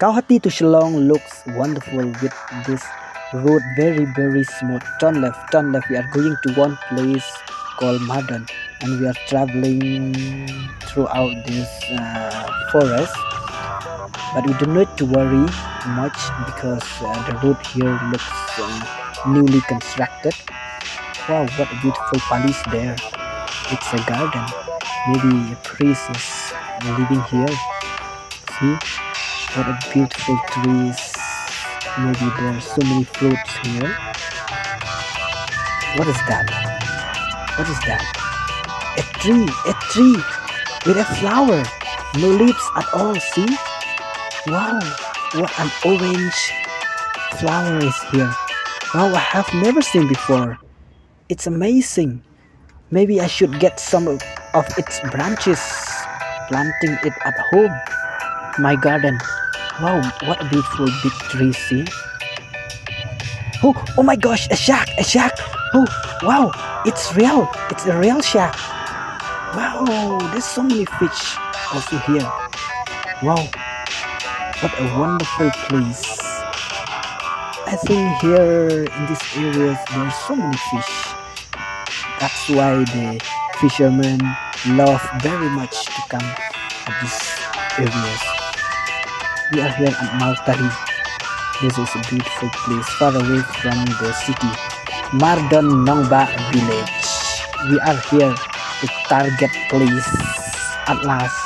Kauhati to Shillong looks wonderful with this road very smooth. Turn left. We are going to one place called Mardon, and we are traveling throughout this forest. But we do not to worry much because the road here looks newly constructed. Wow, what a beautiful palace there! It's a garden. Maybe a priest is living here. See, what a beautiful trees. Maybe there are so many fruits here. What is that? What is that? A tree with a flower. No leaves at all, see? Wow, what an orange flower is here. Wow, I have never seen before. It's amazing. Maybe I should get some of its branches, planting it at home, my garden. Wow, what a beautiful big tree, see? Oh my gosh, a shark. Oh, wow, it's real. It's a real shark. Wow, there's so many fish also here. Wow, what a wonderful place. I think here in this area there's so many fish. That's why the fishermen love very much to come at these areas. We are here at Maltari. This is a beautiful place far away from the city. Mardon Nongba village. We are here, the target place. At last,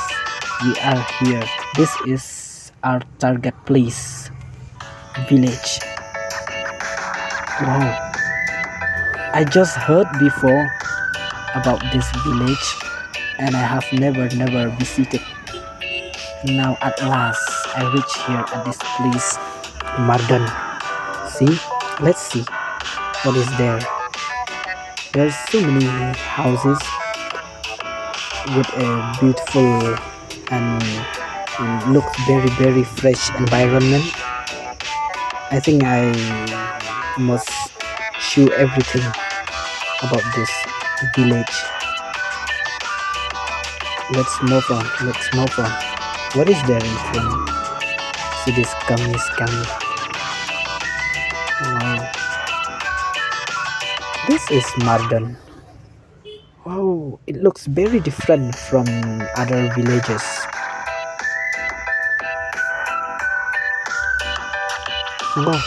we are here. This is our target place, village. Wow, I just heard before about this village and I have never visited. Now at last I reach here at this place, Mardon. See, let's see what is there. There's so many houses with a beautiful and looks very fresh environment. I think I must show everything about this village. Let's move on. What is there in front? See this kami. Wow, this is Mardon. Wow, it looks very different from other villages. Wow,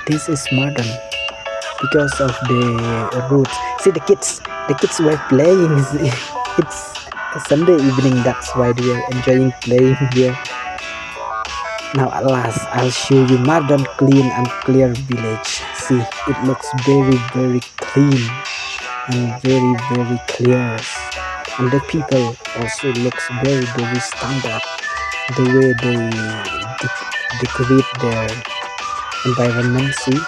this is Mardon because of the roots. See the kids were playing. It's a Sunday evening, that's why they are enjoying playing here. Now at last I'll show you Mardon clean and clear village. See, it looks very clean and very clear, and the people also looks very standard. The way they decorate their environment. See,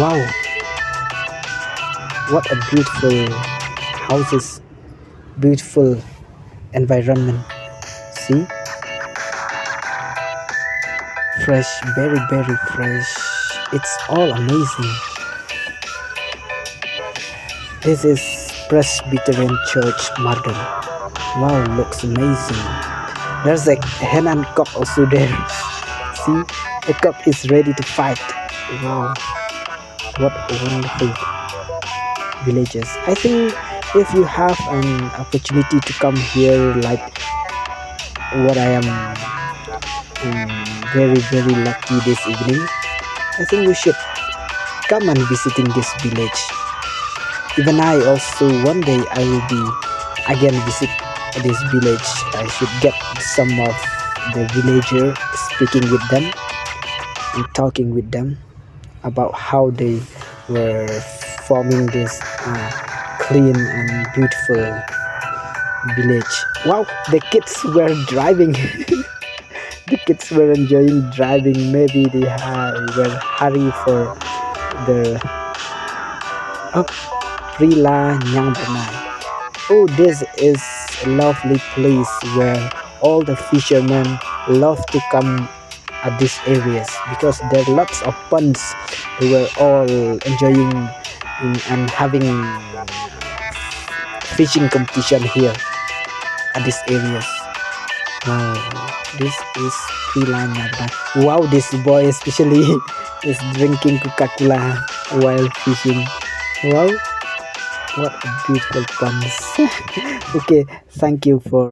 wow, what a beautiful houses, beautiful environment. See, fresh, very fresh. It's all amazing. This is Presbyterian Church Mardon. Wow, looks amazing. There's a hen and cock also there. See, the cock is ready to fight. Wow, what wonderful villages. I think if you have an opportunity to come here like what I am very lucky this evening, I think we should come and visiting this village. Even I also one day I will be again visit this village. I should get some of the villager, speaking with them and talking with them about how they were forming this clean and beautiful village. Wow, the kids were driving. The kids were enjoying driving. Maybe they were hurry for the Prila Nyang Bernai. Oh, this is a lovely place where all the fishermen love to come at these areas because there are lots of ponds. They were all enjoying and having fishing competition here at this areas. Wow, this is three-line Mardon. Wow, this boy especially is drinking Coca-Cola while fishing. Wow, what a beautiful puns. Okay, thank you for